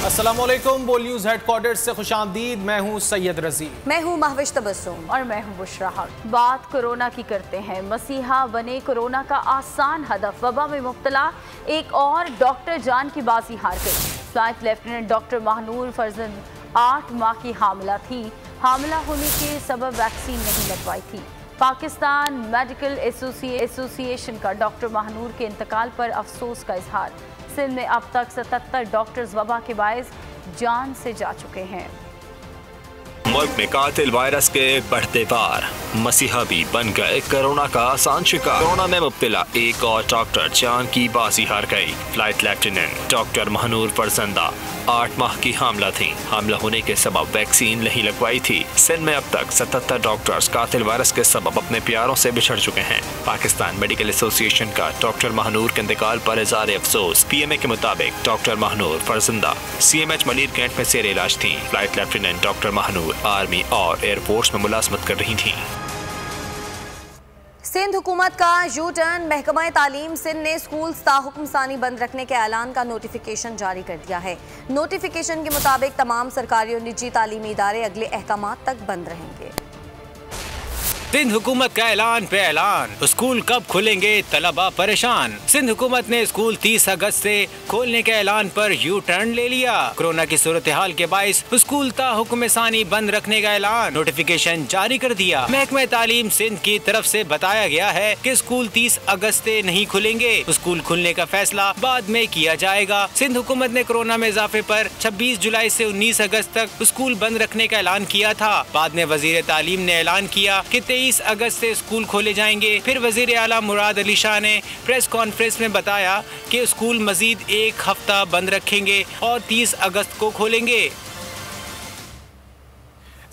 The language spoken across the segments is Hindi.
अस्सलामुअलैकुम, बोल न्यूज़ हेडक्वार्टर से खुशामदीद। मैं हूँ सैयद रजी। मैं हूँ महविश तबस्सुम और मैं हूँ बुशरा हक। बात कोरोना की करते हैं। मसीहा बने कोरोना का आसान हदफ। वबा में मुब्तला एक और डॉक्टर जान की बाजी हार गई। फ्लाइट लेफ्टिनेंट डॉक्टर महानूर फरजंद 8 माह की हामिला थी। हामिला होने के सबब वैक्सीन नहीं लगवाई थी। पाकिस्तान मेडिकल एसोसिएशन का डॉक्टर महानूर के इंतकाल पर अफसोस का इजहार। सिंध में अब तक 77 डॉक्टर्स वबा के बायस जान से जा चुके हैं। मुल्क में कातिल वायरस के बढ़ते पार, मसीहा भी बन गए कोरोना का आसान शिकार। कोरोना में मुब्तला एक और डॉक्टर जान की बाजी हार गई। फ्लाइट लेफ्टिनेंट डॉक्टर महानूर फरजंदा 8 माह की हामला थी। हामला होने के सबब वैक्सीन नहीं लगवाई थी। सिंध में अब तक 77 डॉक्टर्स कातिल वायरस के सबब अपने प्यारों से बिछड़ चुके हैं। पाकिस्तान मेडिकल एसोसिएशन का डॉक्टर महानूर के इंतकाल पर इज़हार अफसोस। PMA के मुताबिक doctor Mahnoor Farzanda CMH Malir cantt में जेर इलाज थी। Flight lieutenant doctor Mahnoor army और एयरफोर्स में मुलाजमत कर रही थी। सिंध हुकूमत का यू टर्न। महकमा तालीम सिंध ने स्कूल ताहुक्म सानी बंद रखने के ऐलान का नोटिफिकेशन जारी कर दिया है। नोटिफिकेशन के मुताबिक तमाम सरकारी और निजी तालीमी इदारे अगले अहकामात तक बंद रहेंगे। सिंध हुकूमत का ऐलान पे ऐलान। स्कूल कब खुलेंगे, तलबा परेशान। सिंध हुकूमत ने स्कूल 30 अगस्त से खोलने के ऐलान पर यू टर्न ले लिया। कोरोना की सूरत हाल के बाइस स्कूल ताहुक्म सानी बंद रखने का ऐलान नोटिफिकेशन जारी कर दिया। महकमा तालीम सिंध की तरफ से बताया गया है कि स्कूल 30 अगस्त से नहीं खुलेंगे। स्कूल खुलने का फैसला बाद में किया जाएगा। सिंध हुकूमत ने कोरोना में इजाफे पर 26 जुलाई से 19 अगस्त तक स्कूल बंद रखने का ऐलान किया था। बाद में वजीर तालीम ने ऐलान किया कि 23 अगस्त से स्कूल खोले जाएंगे। फिर वजीर आला मुराद अली शाह ने प्रेस कॉन्फ्रेंस में बताया कि स्कूल मजीद 1 हफ्ता बंद रखेंगे और 30 अगस्त को खोलेंगे।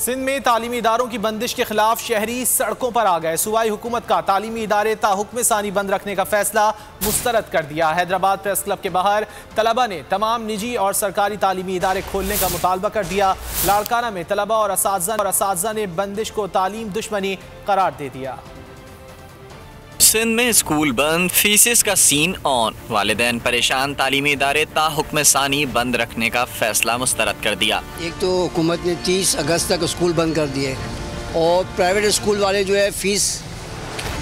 सिंध में तालीमी इदारों की बंदिश के खिलाफ शहरी सड़कों पर आ गए। सूबाई हुकूमत का तालीमी इदारे ताहुक्म सानी बंद रखने का फैसला मुस्तरद कर दिया। हैदराबाद प्रेस क्लब के बाहर तलबा ने तमाम निजी और सरकारी तालीमी इदारे खोलने का मुतालबा कर दिया। लाड़काना में तलबा और असातिज़ा ने बंदिश को तालीम दुश्मनी करार दे दिया। सिंध में स्कूल बंद, फीसिस का सीन ऑन। वालिदैन परेशान, तालीमी इदारे ताहुक्म सानी बंद रखने का फैसला मुस्तरद कर दिया। एक तो हुकूमत ने 30 अगस्त तक स्कूल बंद कर दिए और प्राइवेट स्कूल वाले जो है फीस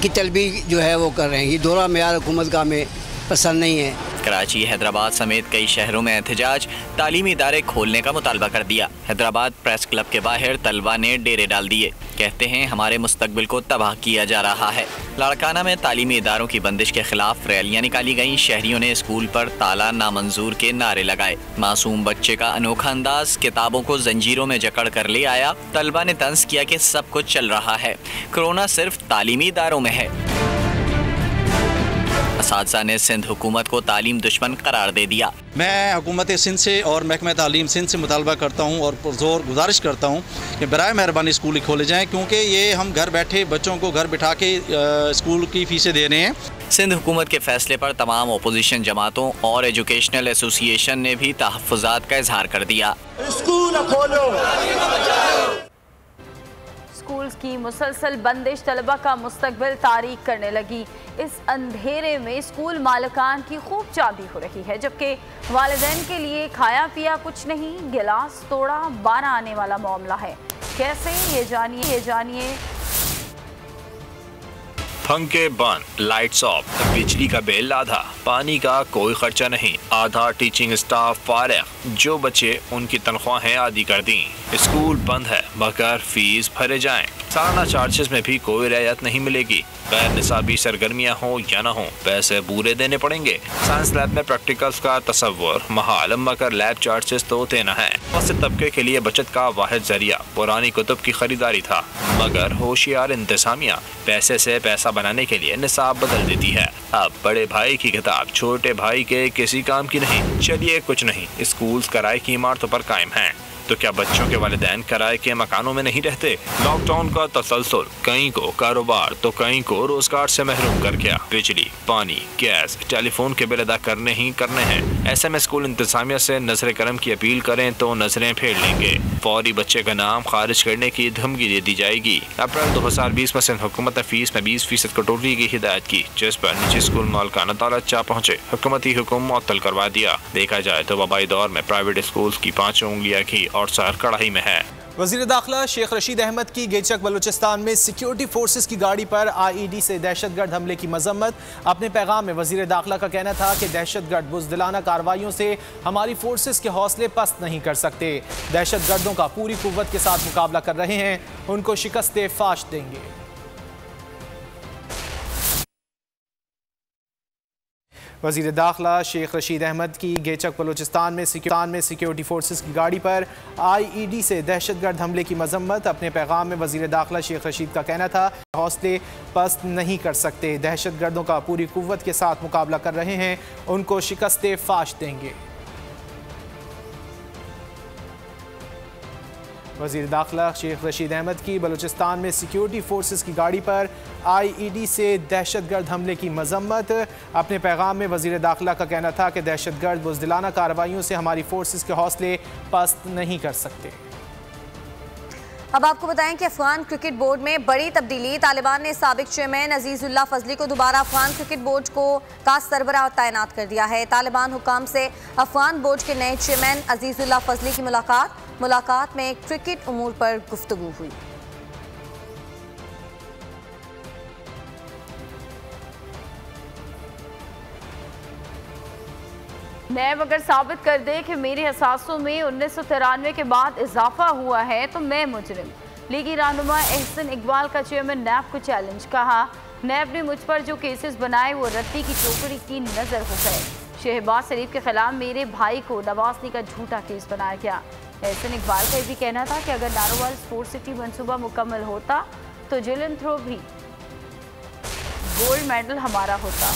की तलबी जो है वो कर रहे हैं। ये दोहरा मेयार हुकूमत का हमें पसंद नहीं है। कराची, हैदराबाद समेत कई शहरों में एहतजाज, तालीमी इदारे खोलने का मुतालबा कर दिया। हैदराबाद प्रेस क्लब के बाहर तलबा ने डेरे डाल दिए। कहते हैं हमारे मुस्तकबिल को तबाह किया जा रहा है। लाड़काना में तालीमी इदारों की बंदिश के खिलाफ रैलियां निकाली गईं। शहरियों ने स्कूल पर ताला नामंजूर के नारे लगाए। मासूम बच्चे का अनोखा अंदाज किताबों को जंजीरों में जकड़ कर ले आया। तलबा ने तंज किया कि सब कुछ चल रहा है, कोरोना सिर्फ तालीमी इदारों में है। असातिज़ा ने सिंध हुकूमत को तालीम दुश्मन करार दे दिया। मैं हुकूमत सिंध से और महकमा तालीम सिंध से मुतालबा करता हूँ और पुरज़ोर गुजारिश करता हूँ कि बराए मेहरबानी स्कूल खोले जाएँ, क्योंकि ये हम घर बैठे बच्चों को घर बिठा के स्कूल की फ़ीसें दे रहे हैं। सिंध हुकूमत के फैसले पर तमाम अपोजिशन जमातों और एजुकेशनल एसोसिएशन ने भी तहफ़्फ़ुज़ात का इजहार कर दिया। स्कूल खोलो। स्कूल्स की मुसलसल बंदिश तलबा का मुस्तकबिल तारीक करने लगी। इस अंधेरे में स्कूल मालिकान की खूब चांदी हो रही है, जबकि वालिदैन के लिए खाया पिया कुछ नहीं, गिलास तोड़ा 12 आने वाला मामला है। कैसे, ये जानिए। पंखे बंद, लाइट्स ऑफ, बिजली का बिल आधा, पानी का कोई खर्चा नहीं, आधा टीचिंग स्टाफ फारिग। जो बच्चे उनकी तनख्वाहें आधी कर दी। स्कूल बंद है मगर फीस भरे जाएं। सालाना चार्जेस में भी कोई रियायत नहीं मिलेगी। गैर निसाबी सरगर्मियाँ हो या ना हो, पैसे पूरे देने पड़ेंगे। साइंस लैब में प्रैक्टिकल्स का तस्वुर महाल मगर लैब चार्जेस तो देना है। मुतवस्सित तबके के लिए बचत का वाहिद जरिया पुरानी कुतुब की खरीदारी था, मगर होशियार इंतजामिया पैसे से पैसा बनाने के लिए निसाब बदल देती है। अब बड़े भाई की किताब छोटे भाई के किसी काम की नहीं। चलिए कुछ नहीं, स्कूल्स किराए की इमारतों पर कायम हैं। तो क्या बच्चों के वालिदैन किराए के मकानों में नहीं रहते? लॉकडाउन का तसलसल कई को कारोबार तो कई को रोजगार से महरूम कर गया। बिजली, पानी, गैस, टेलीफोन के बिल अदा करने ही करने हैं। ऐसे में स्कूल इंतजामिया से नजर करम की अपील करें तो नजरें फेर लेंगे। फौरी बच्चे का नाम खारिज करने की धमकी दे दी जाएगी। अप्रैल 2020 में सिंध हुकूमत ने फीस में 20% कटौती की हिदायत की, जिस पर निजी स्कूल मालिकाना अदालत जा पहुंचे। हुकूमती हुक्म मुअत्तल करवा दिया। देखा जाए तो वबाई दौर में प्राइवेट स्कूल की 5 उंगलियां घी और सर कड़ाही में है। वज़ीर दाखिला शेख रशीद अहमद की गेचक बलूचिस्तान में सिक्योरिटी फोर्सेस की गाड़ी पर IED से दहशतगर्द हमले की मजम्मत। अपने पैगाम में वज़ीर दाखिला का कहना था कि दहशतगर्द बुज़दिलाना कार्रवाइयों से हमारी फोर्सेस के हौसले पस्त नहीं कर सकते। दहशतगर्दों का पूरी कुव्वत के साथ मुकाबला कर रहे हैं, उनको शिकस्त फाश देंगे। वज़ीर दाखिला शेख रशीद अहमद की गेचक बलूचिस्तान में सिक्योरिटी फोर्सेस की गाड़ी पर IED से दहशतगर्द हमले की मजम्मत। अपने पैगाम में वज़ीर दाखिला शेख रशीद का कहना था हौसले पस्त नहीं कर सकते। दहशतगर्दों का पूरी कुव्वत के साथ मुकाबला कर रहे हैं, उनको शिकस्त फाश देंगे। वज़ीर दाखिला शेख रशीद अहमद की बलूचिस्तान में सिक्योरिटी फोर्सेस की गाड़ी पर IED से दहशतगर्द हमले की मजम्मत। अपने पैगाम में वज़ीर दाखिला का कहना था कि दहशतगर्द बुज़दिलाना कार्रवाइयों से हमारी फोर्सेस के हौसले पस्त नहीं कर सकते। अब आपको बताएं कि अफगान क्रिकेट बोर्ड में बड़ी तब्दीली। तालिबान ने साबिक चेयरमैन अजीजुल्लाह फजली को दोबारा अफगान क्रिकेट बोर्ड का सरबराह तैनात कर दिया है। तालिबान हुकाम से अफगान बोर्ड के नए चेयरमैन अजीजुल्लाह फजली की मुलाकात में क्रिकेट उमूर पर गुफ्तगू हुई। नैब अगर साबित कर दे कि मेरे असासों में 1993 के बाद इजाफा हुआ है तो मैं मुजरिम। लीगी रहनुमा एहसन इकबाल का चेयरमैन नैब को चैलेंज। कहा नैब ने मुझ पर जो केसेस बनाए वो रद्दी की टोकरी की नजर हो गए। शहबाज शरीफ के खिलाफ मेरे भाई को नवाजनी का झूठा केस बनाया गया। एहसन इकबाल का भी कहना था कि अगर नारोवाल स्पोर्ट्स सिटी मंसूबा मुकम्मल होता तो जेवलिन थ्रो भी गोल्ड मेडल हमारा होता।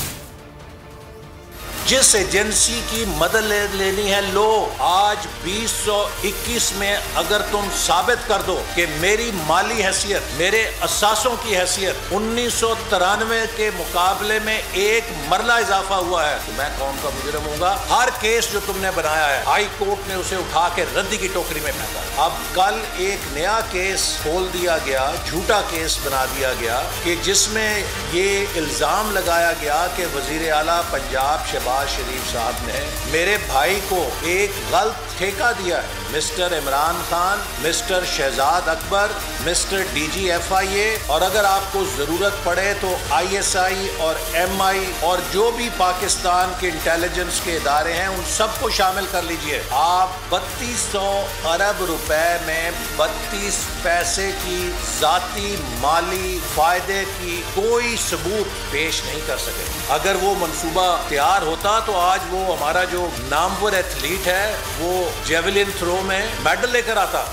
जिस एजेंसी की मदद लेनी है लो, आज 2021 में अगर तुम साबित कर दो कि मेरी माली हैसियत, मेरे असासों की हैसियत 1993 के मुकाबले में एक मरला इजाफा हुआ है तो मैं कौन सा मुजरिम होऊंगा। हर केस जो तुमने बनाया है हाई कोर्ट ने उसे उठा के रद्दी की टोकरी में फेंका। अब कल एक नया केस खोल दिया गया, झूठा केस बना दिया गया कि जिसमें ये इल्जाम लगाया गया कि वजीर आला पंजाब शहबाज शरीफ साहब ने मेरे भाई को एक गलत ठेका दिया है। Mister Imran Khan, mister Shahzad Akbar, mister DG FIA और अगर आपको जरूरत पड़े तो ISI और MI और जो भी पाकिस्तान के इंटेलिजेंस के इदारे हैं उन सबको शामिल कर लीजिए। आप 3200 अरब रुपए में 32 पैसे की जाती माली फायदे की कोई सबूत पेश नहीं कर सके। अगर वो मंसूबा तैयार होता तो आज वो हमारा जो नामवर एथलीट है वो जेवलिन थ्रो में मेडल लेकर आता।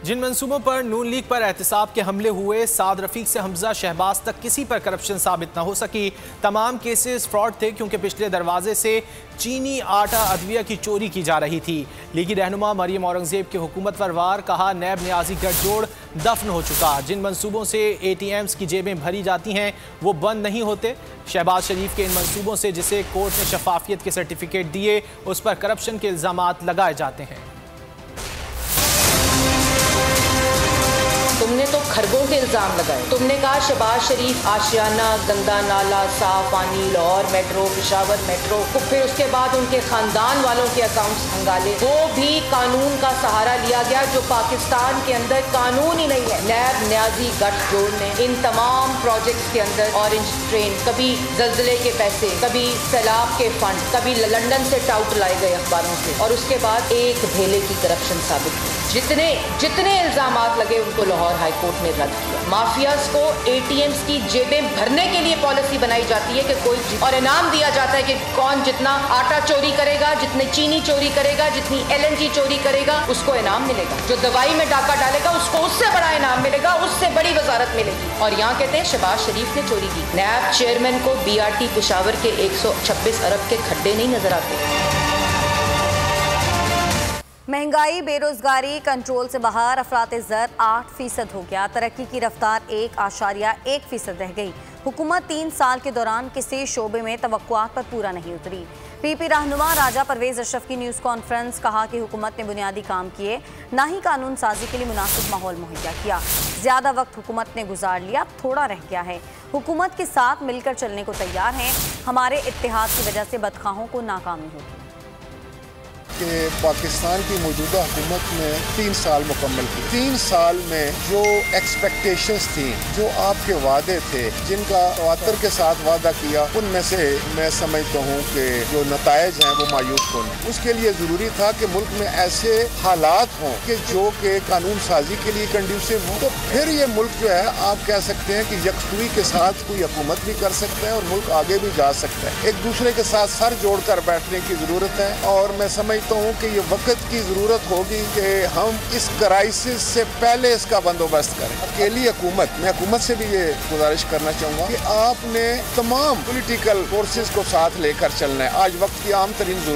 जिन मंसूबों पर नून लीग पर एहतसाब के हमले हुए, साद रफीक से हमजा शहबाज तक किसी पर करप्शन साबित न हो सकी। तमाम केसेस फ्रॉड थे क्योंकि पिछले दरवाजे से चीनी आटा अदविया की चोरी की जा रही थी। लीगी रहनुमा मरियम औरंगजेब की हुकूमत पर वार। कहा नैब न्याजी गठजोड़ दफन हो चुका। जिन मंसूबों से ATMs की जेबें भरी जाती हैं वो बंद नहीं होते। शहबाज शरीफ के इन मंसूबों से जिसे कोर्ट ने शफाफियत के सर्टिफिकेट दिए उस पर करप्शन के इल्जामात लगाए जाते हैं। तुमने तो खरबों के इल्जाम लगाए। तुमने कहा शहबाज शरीफ आशियाना, गंदा नाला, साफ पानी, लाहौर मेट्रो, पेशावर मेट्रो, फिर उसके बाद उनके खानदान वालों के अकाउंट्स खंगाले। वो भी कानून का सहारा लिया गया जो पाकिस्तान के अंदर कानून ही नहीं है। नैब न्याजी गठजोड़ ने इन तमाम प्रोजेक्ट्स के अंदर ऑरेंज ट्रेन, कभी जल्जले के पैसे, कभी सैलाब के फंड, कभी लंदन से टाउट लाए गए अखबारों से और उसके बाद एक भेले की करप्शन साबित हुई। जितने इल्जामात लगे उनको लाहौर हाई कोर्ट ने रद्द किया। माफियाज को ATMs की जेबें भरने के लिए पॉलिसी बनाई जाती है कि कोई और इनाम दिया जाता है कि कौन जितना आटा चोरी करेगा, जितने चीनी चोरी करेगा, जितनी LNG चोरी करेगा उसको इनाम मिलेगा। जो दवाई में डाका डालेगा उसको उससे बड़ा इनाम मिलेगा, उससे बड़ी वजारत मिलेगी। और यहाँ कहते हैं शहबाज शरीफ ने चोरी की। नैब चेयरमैन को BRT पेशावर के 126 अरब के खड्डे नहीं नजर आते। महंगाई बेरोजगारी कंट्रोल से बाहर, अफरात ज़र 8% हो गया। तरक्की की रफ्तार 1.1% रह गई। हुकूमत 3 साल के दौरान किसी शोबे में तवक्कुआत पर पूरा नहीं उतरी। पीपी रहनुमा राजा परवेज अशरफ की न्यूज़ कॉन्फ्रेंस, कहा कि हुकूमत ने बुनियादी काम किए, ना ही कानून साजी के लिए मुनासिब माहौल मुहैया किया। ज़्यादा वक्त हुकूमत ने गुजार लिया, थोड़ा रह गया है। हुकूमत के साथ मिलकर चलने को तैयार हैं। हमारे इत्तेहाद की वजह से बदखाहों को नाकामी होगी। कि पाकिस्तान की मौजूदा हुकूमत ने 3 साल मुकम्मल किए। 3 साल में जो एक्सपेक्टेशंस थी, जो आपके वादे थे, जिनका वातर के साथ वादा किया, उनमें से मैं समझता हूँ कि जो नतायज हैं वो मायूस हों। उसके लिए ज़रूरी था कि मुल्क में ऐसे हालात हों कि जो कि कानून साजी के लिए कंड्यूसिव हों, तो फिर ये मुल्क जो है आप कह सकते हैं कि यकसुई के साथ कोई हुकूमत भी कर सकता है और मुल्क आगे भी जा सकता है। एक दूसरे के साथ सर जोड़ कर बैठने की ज़रूरत है और मैं समझ हूँ कि ये वक्त की जरूरत होगी कि हम इस क्राइसिस से पहले इसका बंदोबस्त करें। अकेली हुकूमत, मैं हुकूमत से भी ये गुजारिश करना चाहूँगा कि आपने तमाम पॉलिटिकल फोर्सेस को साथ लेकर चलना है। आज वक्त की आम तरीन